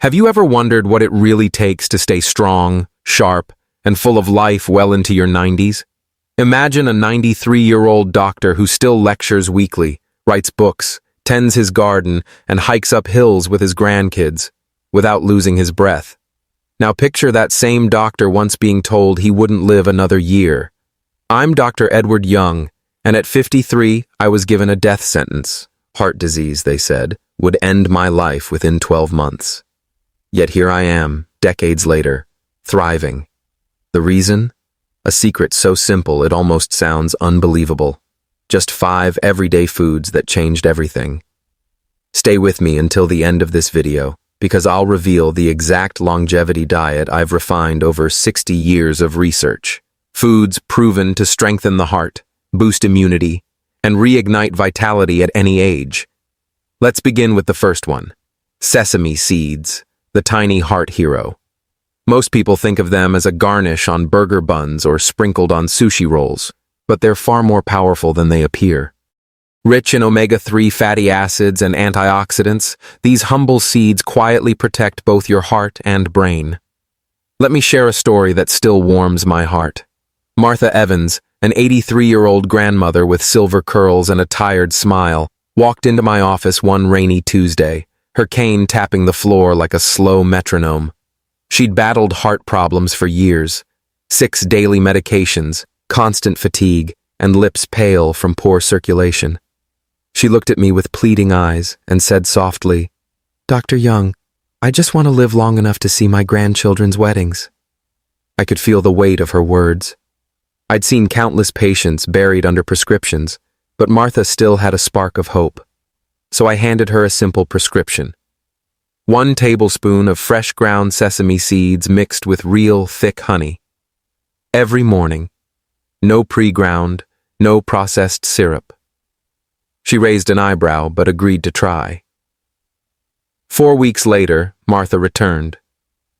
Have you ever wondered what it really takes to stay strong, sharp, and full of life well into your 90s? Imagine a 93-year-old doctor who still lectures weekly, writes books, tends his garden, and hikes up hills with his grandkids, without losing his breath. Now picture that same doctor once being told he wouldn't live another year. I'm Dr. Edward Young, and at 53, I was given a death sentence. Heart disease, they said, would end my life within 12 months. Yet here I am, decades later, thriving. The reason? A secret so simple it almost sounds unbelievable. Just 5 everyday foods that changed everything. Stay with me until the end of this video, because I'll reveal the exact longevity diet I've refined over 60 years of research. Foods proven to strengthen the heart, boost immunity, and reignite vitality at any age. Let's begin with the first one. Sesame seeds, the tiny heart hero. Most people think of them as a garnish on burger buns or sprinkled on sushi rolls, but they're far more powerful than they appear. Rich in omega-3 fatty acids and antioxidants, these humble seeds quietly protect both your heart and brain. Let me share a story that still warms my heart. Martha Evans, an 83-year-old grandmother with silver curls and a tired smile, walked into my office one rainy Tuesday, her cane tapping the floor like a slow metronome. She'd battled heart problems for years, 6 daily medications, constant fatigue, and lips pale from poor circulation. She looked at me with pleading eyes and said softly, "Dr. Young, I just want to live long enough to see my grandchildren's weddings." I could feel the weight of her words. I'd seen countless patients buried under prescriptions, but Martha still had a spark of hope. So I handed her a simple prescription. 1 tablespoon of fresh ground sesame seeds mixed with real thick honey. Every morning. No pre-ground, no processed syrup. She raised an eyebrow but agreed to try. 4 weeks later, Martha returned.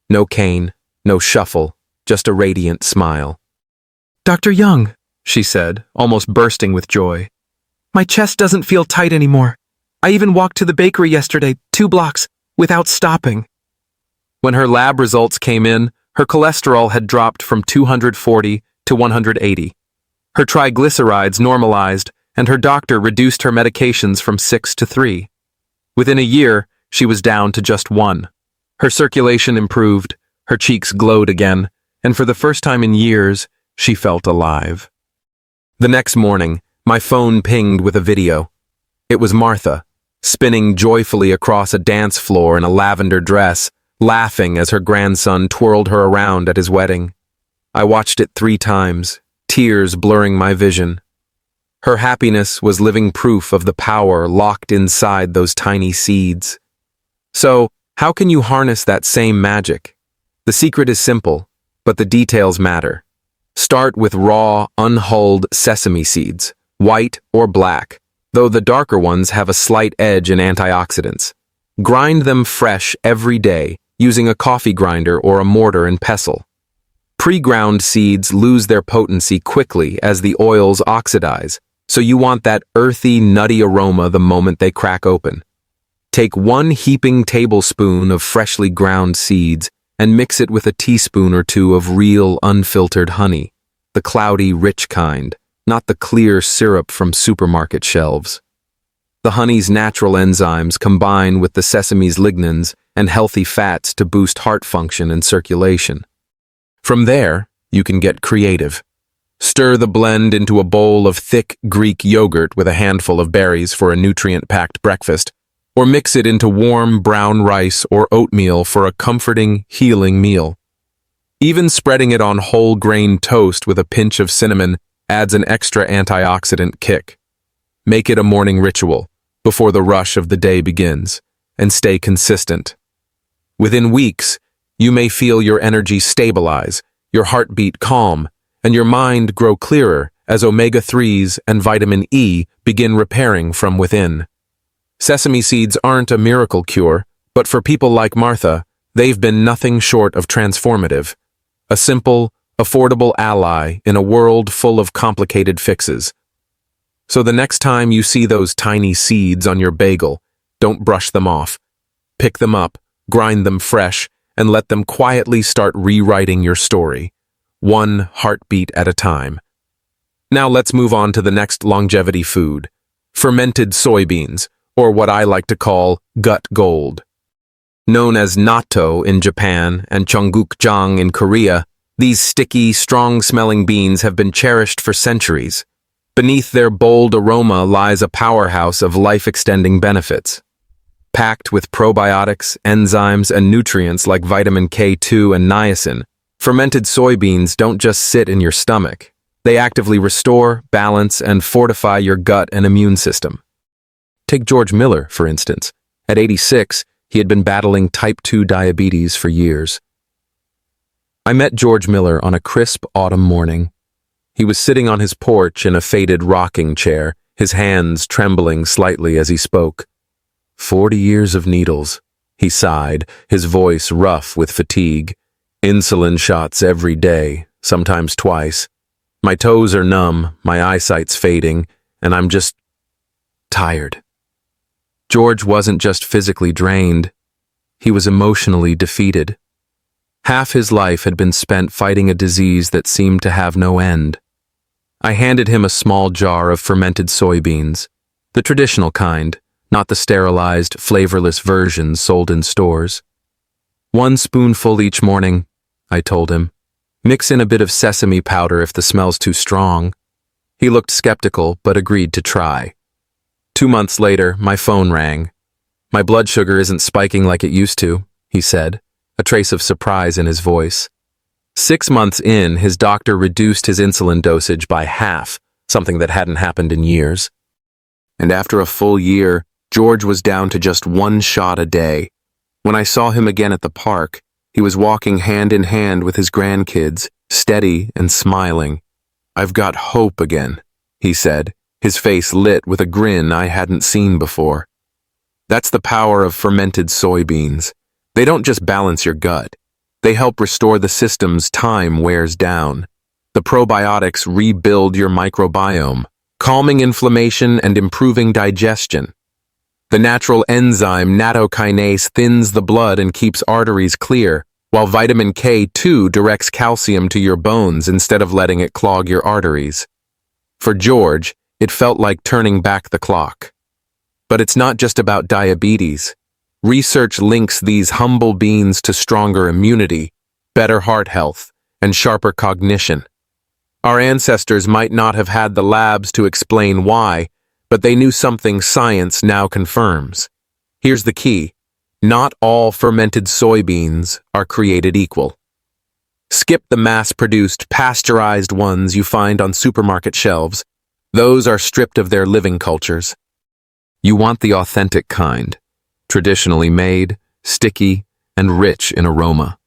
No cane, no shuffle, just a radiant smile. "Dr. Young," she said, almost bursting with joy. "My chest doesn't feel tight anymore. I even walked to the bakery yesterday, 2 blocks, without stopping." When her lab results came in, her cholesterol had dropped from 240 to 180. Her triglycerides normalized, and her doctor reduced her medications from 6 to 3. Within a year, she was down to just 1. Her circulation improved, her cheeks glowed again, and for the first time in years, she felt alive. The next morning, my phone pinged with a video. It was Martha, spinning joyfully across a dance floor in a lavender dress, laughing as her grandson twirled her around at his wedding. I watched it 3 times, tears blurring my vision. Her happiness was living proof of the power locked inside those tiny seeds. So, how can you harness that same magic? The secret is simple, but the details matter. Start with raw, unhulled sesame seeds, white or black, though the darker ones have a slight edge in antioxidants. Grind them fresh every day using a coffee grinder or a mortar and pestle. Pre-ground seeds lose their potency quickly as the oils oxidize, so you want that earthy, nutty aroma the moment they crack open. Take 1 heaping tablespoon of freshly ground seeds and mix it with a teaspoon or 2 of real, unfiltered honey, the cloudy, rich kind, not the clear syrup from supermarket shelves. The honey's natural enzymes combine with the sesame's lignans and healthy fats to boost heart function and circulation. From there, you can get creative. Stir the blend into a bowl of thick Greek yogurt with a handful of berries for a nutrient-packed breakfast, or mix it into warm brown rice or oatmeal for a comforting, healing meal. Even spreading it on whole grain toast with a pinch of cinnamon adds an extra antioxidant kick. Make it a morning ritual before the rush of the day begins, and stay consistent. Within weeks, you may feel your energy stabilize, your heartbeat calm, and your mind grow clearer as omega-3s and vitamin E begin repairing from within. Sesame seeds aren't a miracle cure, but for people like Martha, they've been nothing short of transformative. A simple, affordable ally in a world full of complicated fixes. So the next time you see those tiny seeds on your bagel, don't brush them off. Pick them up, grind them fresh, and let them quietly start rewriting your story, one heartbeat at a time. Now let's move on to the next longevity food, fermented soybeans, or what I like to call gut gold. Known as natto in Japan and cheonggukjang in Korea, these sticky, strong-smelling beans have been cherished for centuries. Beneath their bold aroma lies a powerhouse of life-extending benefits. Packed with probiotics, enzymes, and nutrients like vitamin K2 and niacin, fermented soybeans don't just sit in your stomach. They actively restore, balance, and fortify your gut and immune system. Take George Miller, for instance. At 86, he had been battling type 2 diabetes for years. I met George Miller on a crisp autumn morning. He was sitting on his porch in a faded rocking chair, his hands trembling slightly as he spoke. 40 years of needles, he sighed, his voice rough with fatigue. Insulin shots every day, sometimes twice. My toes are numb, my eyesight's fading, and I'm just tired. George wasn't just physically drained, he was emotionally defeated. Half his life had been spent fighting a disease that seemed to have no end. I handed him a small jar of fermented soybeans, the traditional kind, not the sterilized, flavorless versions sold in stores. 1 spoonful each morning, I told him. Mix in a bit of sesame powder if the smell's too strong. He looked skeptical, but agreed to try. 2 months later, my phone rang. My blood sugar isn't spiking like it used to, he said, a trace of surprise in his voice. 6 months in, his doctor reduced his insulin dosage by half, something that hadn't happened in years. And after a full year, George was down to just 1 shot a day. When I saw him again at the park, he was walking hand in hand with his grandkids, steady and smiling. "I've got hope again," he said, his face lit with a grin I hadn't seen before. That's the power of fermented soybeans. They don't just balance your gut. They help restore the system's time wears down. The probiotics rebuild your microbiome, calming inflammation and improving digestion. The natural enzyme nattokinase thins the blood and keeps arteries clear, while vitamin K2 directs calcium to your bones instead of letting it clog your arteries. For George, it felt like turning back the clock. But it's not just about diabetes. Research links these humble beans to stronger immunity, better heart health, and sharper cognition. Our ancestors might not have had the labs to explain why, but they knew something science now confirms. Here's the key. Not all fermented soybeans are created equal. Skip the mass-produced, pasteurized ones you find on supermarket shelves. Those are stripped of their living cultures. You want the authentic kind, traditionally made, sticky, and rich in aroma.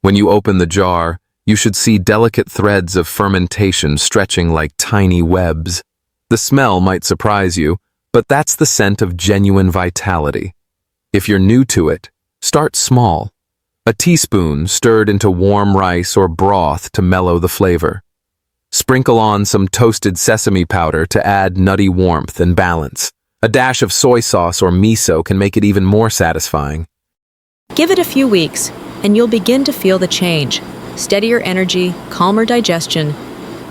When you open the jar, you should see delicate threads of fermentation stretching like tiny webs. The smell might surprise you, but that's the scent of genuine vitality. If you're new to it, start small. A teaspoon stirred into warm rice or broth to mellow the flavor. Sprinkle on some toasted sesame powder to add nutty warmth and balance. A dash of soy sauce or miso can make it even more satisfying. Give it a few weeks, and you'll begin to feel the change. Steadier energy, calmer digestion,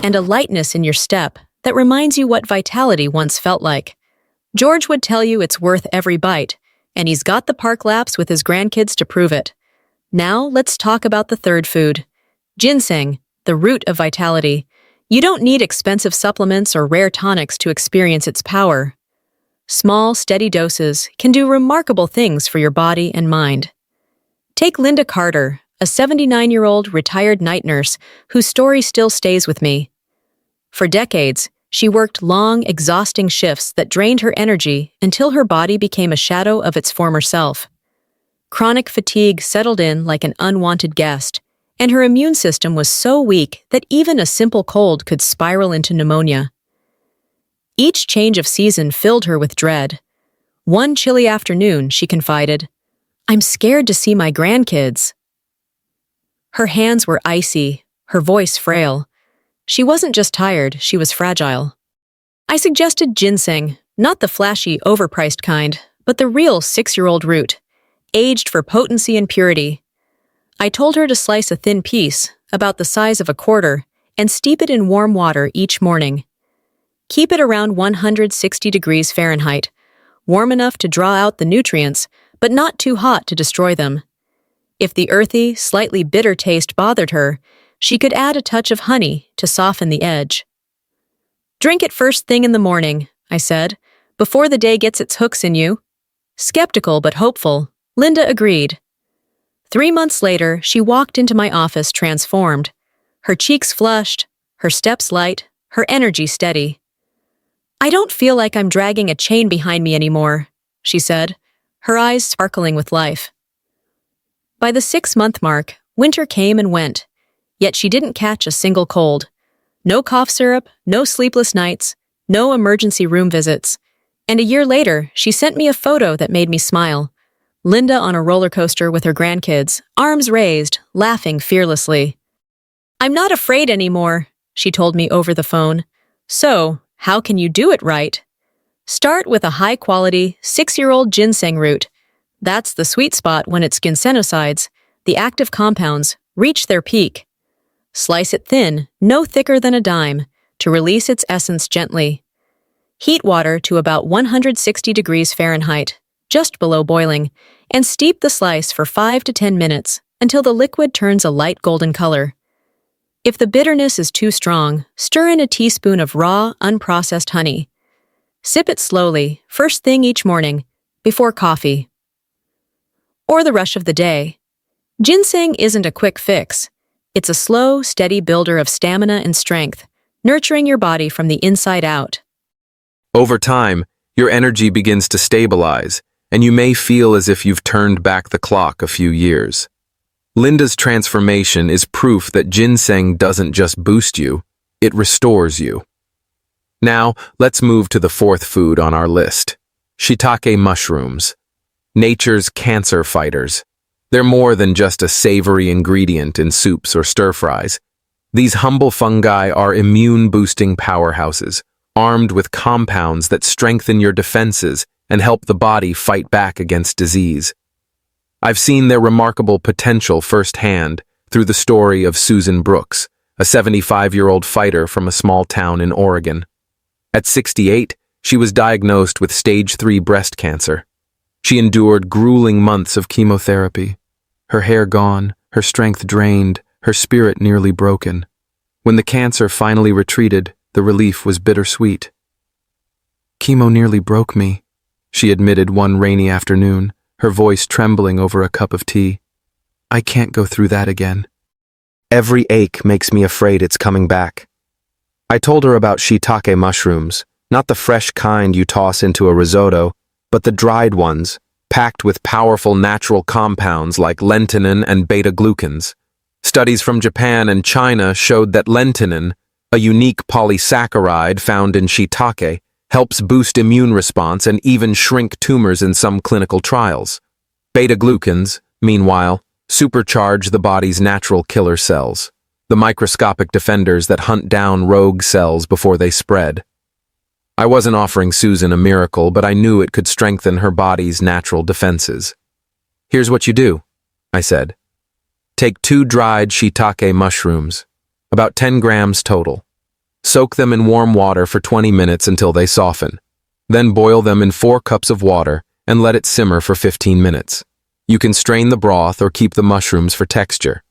and a lightness in your step that reminds you what vitality once felt like. George would tell you it's worth every bite, and he's got the park laps with his grandkids to prove it. Now let's talk about the third food. Ginseng, the root of vitality. You don't need expensive supplements or rare tonics to experience its power. Small, steady doses can do remarkable things for your body and mind. Take Linda Carter, a 79-year-old retired night nurse whose story still stays with me. For decades, she worked long, exhausting shifts that drained her energy until her body became a shadow of its former self. Chronic fatigue settled in like an unwanted guest, and her immune system was so weak that even a simple cold could spiral into pneumonia. Each change of season filled her with dread. One chilly afternoon, she confided, "I'm scared to see my grandkids." Her hands were icy, her voice frail. She wasn't just tired, she was fragile. I suggested ginseng, not the flashy, overpriced kind, but the real 6-year-old root. aged for potency and purity. I told her to slice a thin piece, about the size of a quarter, and steep it in warm water each morning. Keep it around 160 degrees Fahrenheit, warm enough to draw out the nutrients, but not too hot to destroy them. If the earthy, slightly bitter taste bothered her, she could add a touch of honey to soften the edge. Drink it first thing in the morning, I said, before the day gets its hooks in you. Skeptical but hopeful, Linda agreed. 3 months later, she walked into my office transformed. Her cheeks flushed, her steps light, her energy steady. "I don't feel like I'm dragging a chain behind me anymore," she said, her eyes sparkling with life. By the 6-month mark, winter came and went, yet she didn't catch a single cold. No cough syrup, no sleepless nights, no emergency room visits. And a year later, she sent me a photo that made me smile. Linda on a roller coaster with her grandkids, arms raised, laughing fearlessly. "I'm not afraid anymore," she told me over the phone. "So, how can you do it right?" Start with a high-quality, 6-year-old ginseng root. That's the sweet spot when its ginsenosides, the active compounds, reach their peak. Slice it thin, no thicker than a dime, to release its essence gently. Heat water to about 160 degrees Fahrenheit, just below boiling, and steep the slice for 5 to 10 minutes until the liquid turns a light golden color. If the bitterness is too strong, stir in a teaspoon of raw, unprocessed honey. Sip it slowly, first thing each morning, before coffee. Or the rush of the day. Ginseng isn't a quick fix. It's a slow, steady builder of stamina and strength, nurturing your body from the inside out. Over time, your energy begins to stabilize, and you may feel as if you've turned back the clock a few years. Linda's transformation is proof that ginseng doesn't just boost you, it restores you. Now, let's move to the fourth food on our list: shiitake mushrooms. Nature's cancer fighters. They're more than just a savory ingredient in soups or stir-fries. These humble fungi are immune-boosting powerhouses, armed with compounds that strengthen your defenses and help the body fight back against disease. I've seen their remarkable potential firsthand through the story of Susan Brooks, a 75-year-old fighter from a small town in Oregon. At 68, she was diagnosed with stage 3 breast cancer. She endured grueling months of chemotherapy. Her hair gone, her strength drained, her spirit nearly broken. When the cancer finally retreated, the relief was bittersweet. "Chemo nearly broke me," she admitted one rainy afternoon, her voice trembling over a cup of tea. "I can't go through that again. Every ache makes me afraid it's coming back." I told her about shiitake mushrooms, not the fresh kind you toss into a risotto, but the dried ones, packed with powerful natural compounds like lentinin and beta-glucans. Studies from Japan and China showed that lentinin, a unique polysaccharide found in shiitake, helps boost immune response and even shrink tumors in some clinical trials. Beta-glucans, meanwhile, supercharge the body's natural killer cells, the microscopic defenders that hunt down rogue cells before they spread. I wasn't offering Susan a miracle, but I knew it could strengthen her body's natural defenses. "Here's what you do," I said. "Take 2 dried shiitake mushrooms, about 10 grams total. Soak them in warm water for 20 minutes until they soften. Then boil them in 4 cups of water and let it simmer for 15 minutes. You can strain the broth or keep the mushrooms for texture.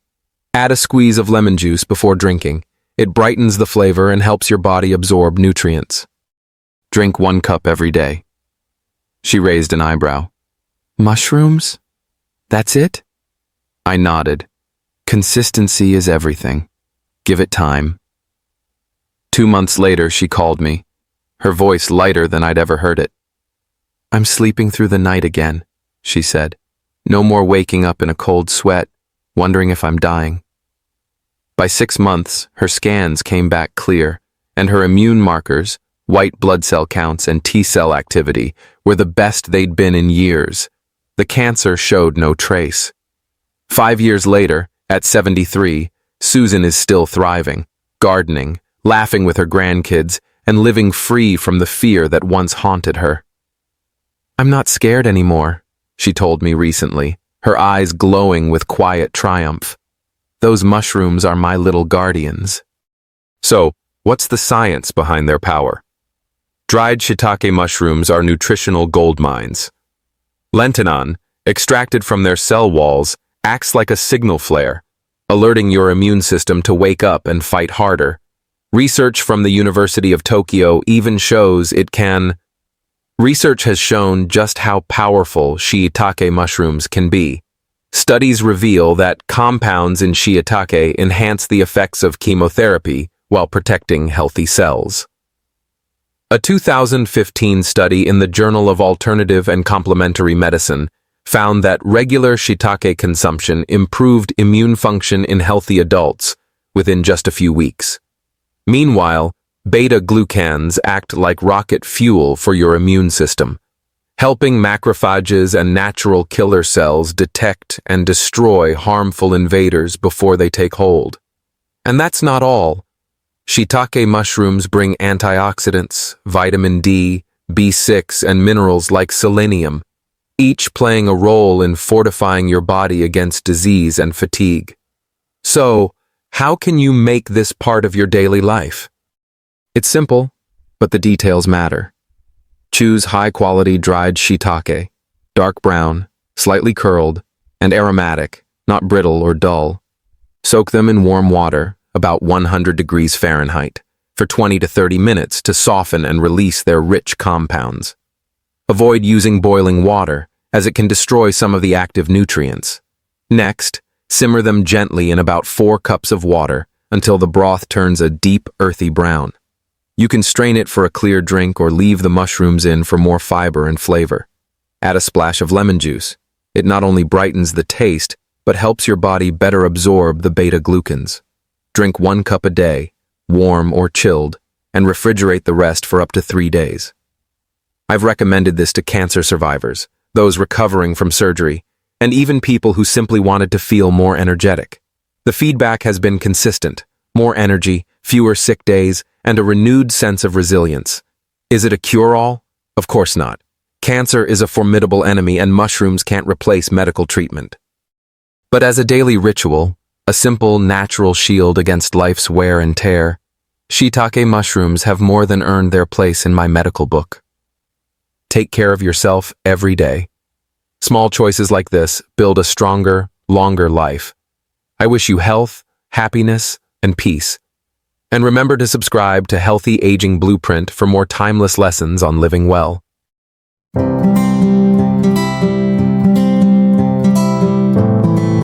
Add a squeeze of lemon juice before drinking. It brightens the flavor and helps your body absorb nutrients. Drink 1 cup every day." She raised an eyebrow. "Mushrooms? That's it?" I nodded. Consistency is everything. Give it time. 2 months later, she called me, her voice lighter than I'd ever heard it. "I'm sleeping through the night again," she said. "No more waking up in a cold sweat, wondering if I'm dying." By 6 months, her scans came back clear, and her immune markers, white blood cell counts and T-cell activity, were the best they'd been in years. The cancer showed no trace. 5 years later, at 73, Susan is still thriving, gardening, laughing with her grandkids, and living free from the fear that once haunted her. "I'm not scared anymore," she told me recently, her eyes glowing with quiet triumph. Those mushrooms are my little guardians. So, what's the science behind their power? Dried shiitake mushrooms are nutritional gold mines. Lentinon, extracted from their cell walls, acts like a signal flare, alerting your immune system to wake up and fight harder. Research from the University of Tokyo even shows it can. Research has shown just how powerful shiitake mushrooms can be. Studies reveal that compounds in shiitake enhance the effects of chemotherapy while protecting healthy cells. A 2015 study in the Journal of Alternative and Complementary Medicine found that regular shiitake consumption improved immune function in healthy adults within just a few weeks. Meanwhile, beta-glucans act like rocket fuel for your immune system, helping macrophages and natural killer cells detect and destroy harmful invaders before they take hold. And that's not all. Shiitake mushrooms bring antioxidants, vitamin D, B6, and minerals like selenium, each playing a role in fortifying your body against disease and fatigue. So, how can you make this part of your daily life? It's simple, but the details matter. Choose high-quality dried shiitake, dark brown, slightly curled, and aromatic, not brittle or dull. Soak them in warm water, about 100 degrees Fahrenheit, for 20 to 30 minutes to soften and release their rich compounds. Avoid using boiling water, as it can destroy some of the active nutrients. Next, simmer them gently in about 4 cups of water until the broth turns a deep, earthy brown. You can strain it for a clear drink or leave the mushrooms in for more fiber and flavor. Add a splash of lemon juice. It not only brightens the taste, but helps your body better absorb the beta-glucans. Drink 1 cup a day, warm or chilled, and refrigerate the rest for up to 3 days. I've recommended this to cancer survivors, those recovering from surgery, and even people who simply wanted to feel more energetic. The feedback has been consistent: more energy, fewer sick days, and a renewed sense of resilience. Is it a cure-all? Of course not. Cancer is a formidable enemy, and mushrooms can't replace medical treatment. But as a daily ritual, a simple, natural shield against life's wear and tear, shiitake mushrooms have more than earned their place in my medical book. Take care of yourself every day. Small choices like this build a stronger, longer life. I wish you health, happiness, and peace. And remember to subscribe to Healthy Aging Blueprint for more timeless lessons on living well.